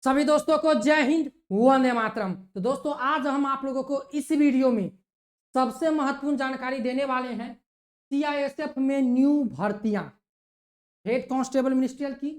सभी दोस्तों को जय हिंद, वंदे मातरम। तो दोस्तों आज हम आप लोगों को इस वीडियो में सबसे महत्वपूर्ण जानकारी देने वाले हैं सीआईएसएफ में न्यू भर्तियां, हेड कांस्टेबल मिनिस्ट्रियल की,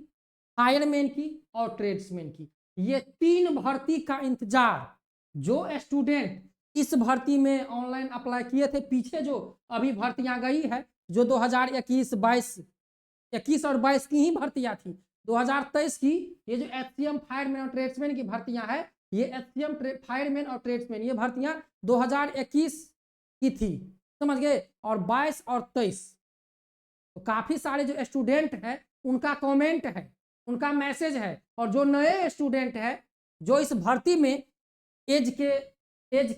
फायरमैन की और ट्रेड्समैन की। ये तीन भर्ती का इंतजार जो स्टूडेंट इस भर्ती में ऑनलाइन अप्लाई किए थे, पीछे जो अभी भर्तियां गई है जो 2021 और 22 की ही भर्तियां थी। 2023 की ये जो एचसीएम फायरमैन और ट्रेड्समैन की भर्तियां है, ये एचसीएम फायरमैन और ट्रेड्समैन ये भर्तियां 2021 की थी, समझ गए। और 22 और 23 तो काफी सारे जो स्टूडेंट हैं उनका कमेंट है, उनका मैसेज है। और जो नए स्टूडेंट है जो इस भर्ती में एज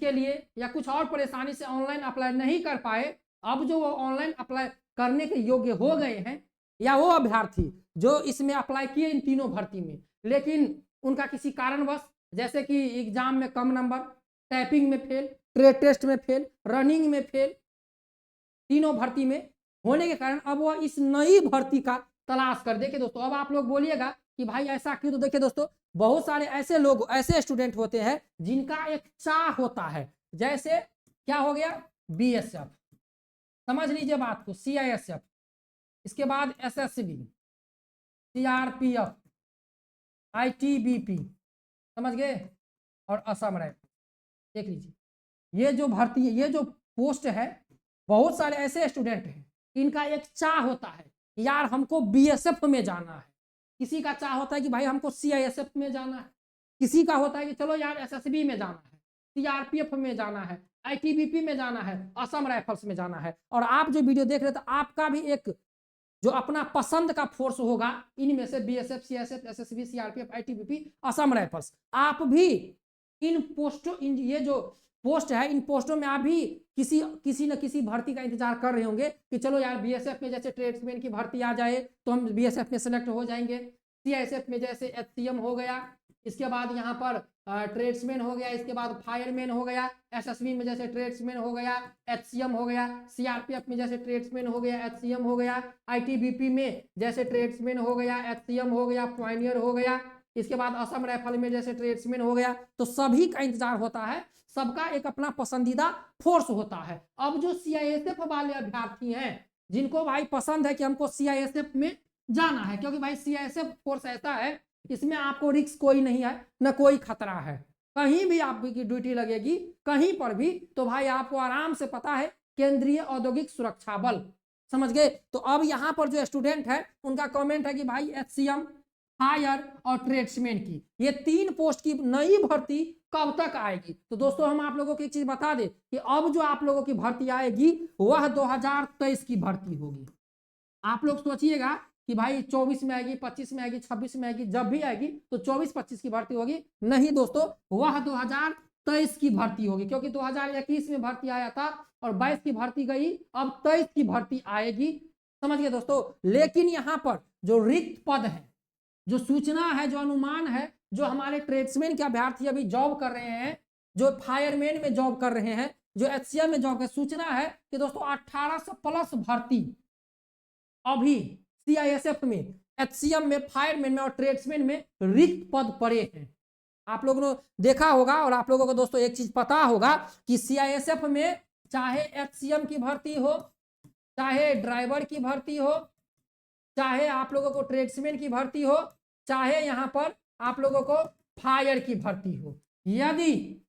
के लिए या कुछ और परेशानी से ऑनलाइन अप्लाई नहीं कर पाए, अब जो वो ऑनलाइन अप्लाई करने के योग्य हो गए हैं, या वो अभ्यर्थी जो इसमें अप्लाई किए इन तीनों भर्ती में, लेकिन उनका किसी कारणवश जैसे कि एग्जाम में कम नंबर, टाइपिंग में फेल, ट्रेड टेस्ट में फेल, रनिंग में फेल, तीनों भर्ती में होने के कारण अब वो इस नई भर्ती का तलाश कर। देखिए दोस्तों, अब आप लोग बोलिएगा कि भाई ऐसा क्यों, तो देखिए दोस्तों, बहुत सारे ऐसे लोग, ऐसे स्टूडेंट होते हैं जिनका एक चाह होता है। जैसे क्या हो गया, बीएसएफ, समझ लीजिए बात को, सीआईएसएफ, इसके बाद एसएसबी, सीआरपीएफ, आईटीबीपी, समझ गए, और असम राइफल। देख लीजिए ये जो भर्ती, ये जो पोस्ट है, बहुत सारे ऐसे स्टूडेंट हैं इनका एक चाह होता है यार हमको बीएसएफ में जाना है, किसी का चाह होता है कि भाई हमको सीआईएसएफ में जाना है, किसी का होता है कि चलो यार एसएसबी में जाना है, सीआरपीएफ में जाना है, आईटीबीपी में जाना है, असम राइफल्स में जाना है। और आप जो वीडियो देख रहे थे, आपका भी एक जो अपना पसंद का फोर्स होगा, इनमें से BSF, CSF, SSB, CRPF, ITBP, Assam rifles, आप भी इन पोस्टों, इन ये जो पोस्ट है, इन पोस्टों में आप भी किसी न किसी भर्ती का इंतजार कर रहे होंगे कि चलो यार बीएसएफ में जैसे ट्रेड्समैन की भर्ती आ जाए तो हम बीएसएफ में सेलेक्ट हो जाएंगे, सीआईएसएफ में जैसे एचसीएम हो गया, इसके बाद यहाँ पर ट्रेड्समैन हो गया, इसके बाद फायरमैन हो गया, एसएसबी में जैसे ट्रेड्समैन हो गया, एचसीएम हो गया, सीआरपीएफ में जैसे ट्रेड्समैन हो गया, एचसीएम हो गया, आईटीबीपी में जैसे ट्रेड्समैन हो गया, एचसीएम हो गया, पायनियर हो गया, इसके बाद असम राइफल में जैसे ट्रेड्समैन हो गया। तो सभी का इंतजार होता है, सबका एक अपना पसंदीदा फोर्स होता है। अब जो सीआईएसएफ वाले अभ्यर्थी हैं जिनको भाई पसंद है कि हमको सीआईएसएफ में जाना है, क्योंकि भाई सीआईएसएफ फोर्स ऐसा है इसमें आपको रिस्क कोई नहीं है, न कोई खतरा है, कहीं भी आपकी ड्यूटी लगेगी कहीं पर भी तो भाई आपको आराम से पता है केंद्रीय औद्योगिक सुरक्षा बल, समझ गए। तो अब यहाँ पर जो स्टूडेंट है उनका कमेंट है कि भाई एचसीएम, फायर और ट्रेड्समैन की ये तीन पोस्ट की नई भर्ती कब तक आएगी। तो दोस्तों हम आप लोगों को एक चीज बता दें कि अब जो आप लोगों की भर्ती आएगी वह 2023 की भर्ती होगी। आप लोग सोचिएगा कि भाई 24 में आएगी, 25 में आएगी, 26 में आएगी, जब भी आएगी तो 24-25 की भर्ती होगी। नहीं दोस्तों, वह 2023 की भर्ती होगी, क्योंकि 2021 में भर्ती आया था और 22 की भर्ती गई, अब 23 की भर्ती आएगी, समझ गए दोस्तों। लेकिन यहाँ पर जो रिक्त पद है, जो सूचना है, जो अनुमान है, जो हमारे ट्रेड्समैन के अभ्यर्थी अभी जॉब कर रहे हैं, जो फायरमैन में जॉब कर रहे हैं, जो एचसीएम में जॉब कर, सूचना है कि दोस्तों 1800 प्लस भर्ती अभी सीआईएसएफ में, एचसीएम में, फायरमैन में और ट्रेड्समैन में रिक्त पद पड़े हैं। आप लोगों ने देखा होगा और आप लोगों को दोस्तों एक चीज पता होगा कि सीआईएसएफ में चाहे एचसीएम की भर्ती हो, चाहे ड्राइवर की भर्ती हो, चाहे आप लोगों को ट्रेड्समैन की भर्ती हो, चाहे यहां पर आप लोगों को फायर की भर्ती हो, यदि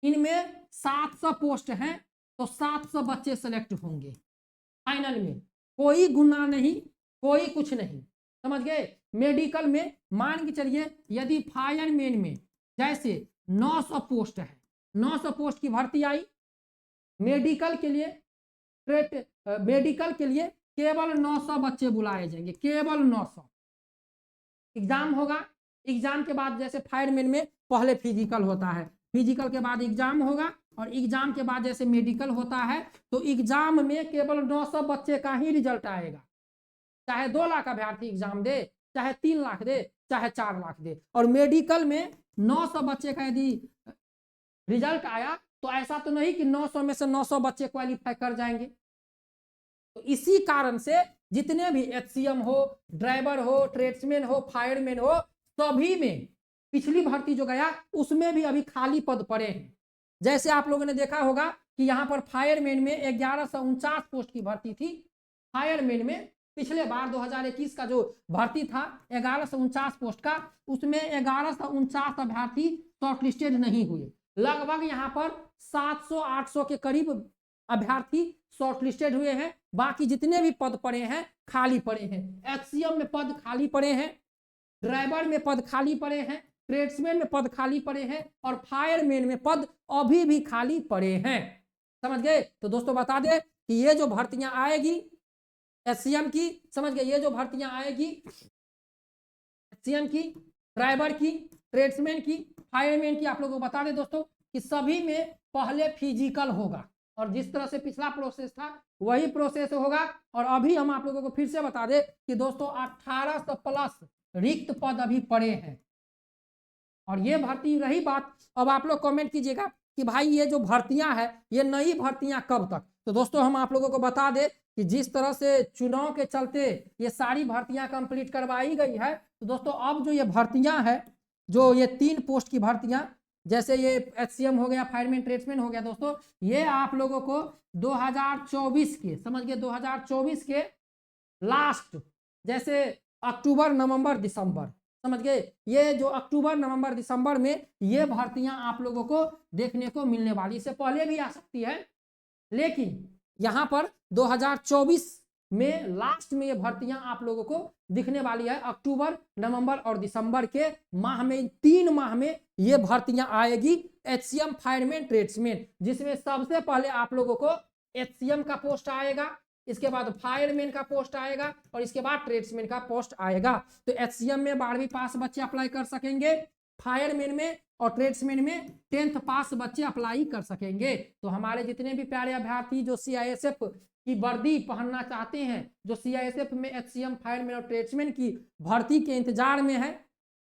इनमें 700 पोस्ट हैं तो 700 बच्चे सेलेक्ट होंगे फाइनल में, कोई गुना नहीं, कोई कुछ नहीं, समझ गए। मेडिकल में मान के चलिए यदि फायरमैन में जैसे 900 पोस्ट है, 900 पोस्ट की भर्ती आई, मेडिकल के लिए केवल 900 बच्चे बुलाए जाएंगे, केवल 900। एग्जाम होगा, एग्जाम के बाद जैसे फायरमैन में पहले फिजिकल होता है, फिजिकल के बाद एग्जाम होगा, और एग्जाम के बाद जैसे मेडिकल होता है, तो एग्जाम में केवल 900 बच्चे का ही रिजल्ट आएगा। चाहे 2 लाख अभ्यर्थी एग्जाम दे, चाहे 3 लाख दे, चाहे 4 लाख दे, और मेडिकल में 900 बच्चे का यदि रिजल्ट आया तो ऐसा तो नहीं कि 900 में से 900 बच्चे क्वालिफाई कर जाएंगे। तो इसी कारण से जितने भी एचसीएम हो, ड्राइवर हो, ट्रेड्समैन हो, फायरमैन हो, सभी में पिछली भर्ती जो गया उसमें भी अभी खाली पद पड़े हैं। जैसे आप लोगों ने देखा होगा कि यहाँ पर फायरमैन में 1149 पोस्ट की भर्ती थी। फायरमैन में पिछले बार 2021 का जो भर्ती था 1149 पोस्ट का, उसमें 1149 अभ्यर्थी शॉर्टलिस्टेड नहीं हुए। लगभग यहाँ पर 700-800 के करीब अभ्यर्थी शॉर्टलिस्टेड हुए हैं। बाकी जितने भी पद पड़े हैं खाली पड़े हैं। एचसीएम में पद खाली पड़े हैं, ड्राइवर में पद खाली पड़े हैं, ट्रेड्समैन में पद खाली पड़े हैं और फायरमैन में पद अभी भी खाली पड़े हैं। समझ गए? तो दोस्तों बता दें कि ये जो भर्तियां आएगी एचसीएम की, समझ गए, ये जो भर्तियां आएगी एचसीएम की, ड्राइवर की, ट्रेड्समैन की, फायरमैन की, आप लोगों को बता दें दोस्तों कि सभी में पहले फिजिकल होगा और जिस तरह से पिछला प्रोसेस था वही प्रोसेस होगा। और अभी हम आप लोगों को फिर से बता दें कि दोस्तों 1800 प्लस रिक्त पद अभी पड़े हैं। और ये भर्ती रही बात, अब आप लोग कमेंट कीजिएगा कि भाई ये जो भर्तियां हैं ये नई भर्तियां कब तक। तो दोस्तों हम आप लोगों को बता दें कि जिस तरह से चुनाव के चलते ये सारी भर्तियां कंप्लीट करवाई गई है, तो दोस्तों अब जो ये भर्तियां हैं, जो ये 3 पोस्ट की भर्तियां, जैसे ये एचसीएम हो गया, फायरमैन, ट्रेड्समैन हो गया, दोस्तों ये आप लोगों को 2024 के, समझ गए, 2024 के लास्ट, जैसे अक्टूबर, नवंबर, दिसंबर, समझ गए, ये जो अक्टूबर, नवंबर, दिसंबर में ये भर्तियां आप लोगों को देखने को मिलने वाली। इससे पहले भी आ सकती है, लेकिन यहां पर 2024 में लास्ट में ये भर्तियां आप लोगों को दिखने वाली है। अक्टूबर, नवंबर और दिसंबर के माह में, 3 माह में ये भर्तियां आएगी एचसीएम, फायरमैन, ट्रेड्समैन, जिसमें सबसे पहले आप लोगों को एचसीएम का पोस्ट आएगा, इसके बाद फायरमैन का पोस्ट आएगा और इसके बाद ट्रेड्समैन का पोस्ट आएगा। तो एचसीएम में 12वीं पास बच्चे अप्लाई कर सकेंगे, फायरमैन में और ट्रेड्समैन में 10th पास बच्चे अप्लाई कर सकेंगे। तो हमारे जितने भी प्यारे अभ्यर्थी जो सीआईएसएफ की वर्दी पहनना चाहते हैं, जो सीआईएसएफ में एचसीएम, फायरमैन और ट्रेड्समैन की भर्ती के इंतजार में है,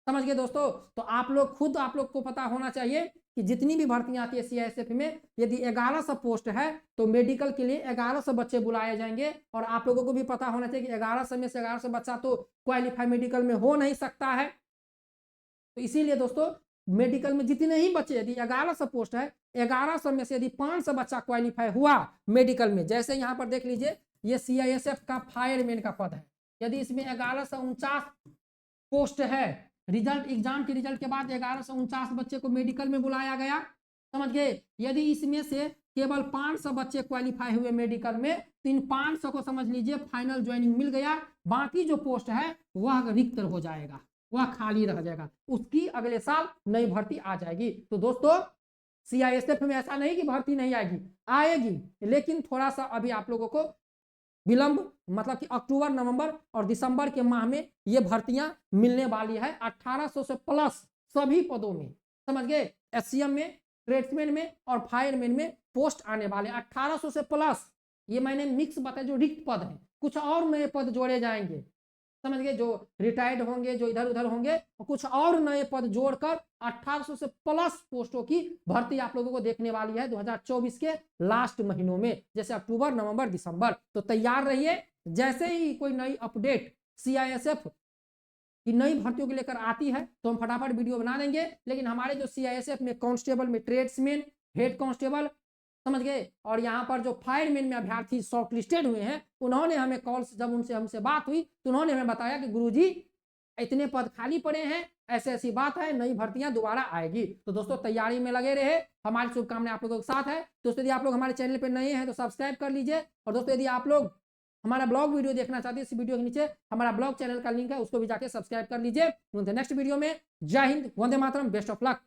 समझ गए दोस्तों, तो आप लोग खुद, आप लोग को पता होना चाहिए कि जितनी भी भर्तियां आती है सीआईएसएफ में, यदि 1100 पोस्ट है तो मेडिकल के लिए 1100 बच्चे बुलाए जाएंगे। और आप लोगों को भी पता होना चाहिए कि 1100 में से 1100 बच्चा तो क्वालिफाई मेडिकल में हो नहीं सकता है। तो इसीलिए दोस्तों मेडिकल में जितने ही बच्चे, यदि 1100 पोस्ट है, 1100 में से यदि 500 बच्चा क्वालिफाई हुआ मेडिकल में, जैसे यहाँ पर देख लीजिए ये सीआईएसएफ का फायरमैन का पद है, यदि इसमें 1149 पोस्ट है, रिजल्ट, एग्जाम के रिजल्ट के बाद 1149 बच्चे को मेडिकल में बुलाया गया, समझ गए, यदि इसमें से केवल 500 बच्चे क्वालिफाई हुए मेडिकल में, तो इन 500 को समझ लीजिए फाइनल ज्वाइनिंग मिल गया। बाकी जो पोस्ट है वह रिक्त हो जाएगा, वह खाली रह जाएगा, उसकी अगले साल नई भर्ती आ जाएगी। तो दोस्तों सीआईएसएफ में ऐसा नहीं कि भर्ती नहीं आएगी, आएगी, लेकिन थोड़ा सा अभी आप लोगों को विलंब, मतलब कि अक्टूबर, नवंबर और दिसंबर के माह में ये भर्तियां मिलने वाली है 1800 से प्लस सभी पदों में, समझ गए, एचसीएम में, ट्रेड्समैन में और फायरमैन में पोस्ट आने वाले 1800 से प्लस। ये मैंने मिक्स बताया, जो रिक्त पद है, कुछ और नए पद जोड़े जाएंगे, समझ गए, जो रिटायर्ड होंगे, जो इधर उधर होंगे, और कुछ और नए पद जोड़कर 1800 से प्लस पोस्टों की भर्ती आप लोगों को देखने वाली है 2024 के लास्ट महीनों में, जैसे अक्टूबर, नवंबर, दिसंबर। तो तैयार रहिए, जैसे ही कोई नई अपडेट सीआईएसएफ की नई भर्तियों को लेकर आती है तो हम फटाफट वीडियो बना देंगे। लेकिन हमारे जो सीआईएसएफ में कांस्टेबल में ट्रेड्समैन, हेड कांस्टेबल, समझ गए, और यहाँ पर जो फायरमैन में अभ्यर्थी शॉर्टलिस्टेड हुए हैं, उन्होंने हमें कॉल, जब उनसे हमसे बात हुई तो उन्होंने हमें बताया कि गुरुजी इतने पद खाली पड़े हैं, ऐसे ऐसी बात है, नई भर्तियां दोबारा आएगी। तो दोस्तों तैयारी में लगे रहे, हमारी शुभकामनाएं आप लोगों के साथ है। दोस्तों यदि आप लोग हमारे चैनल पर नए हैं तो सब्सक्राइब कर लीजिए, और दोस्तों यदि आप लोग हमारा ब्लॉग वीडियो देखना चाहते हैं, इस वीडियो के नीचे हमारा ब्लॉग चैनल का लिंक है, उसको भी जाके सब्सक्राइब कर लीजिए। नेक्स्ट वीडियो में, जय Hind, Vande Mataram, best of luck.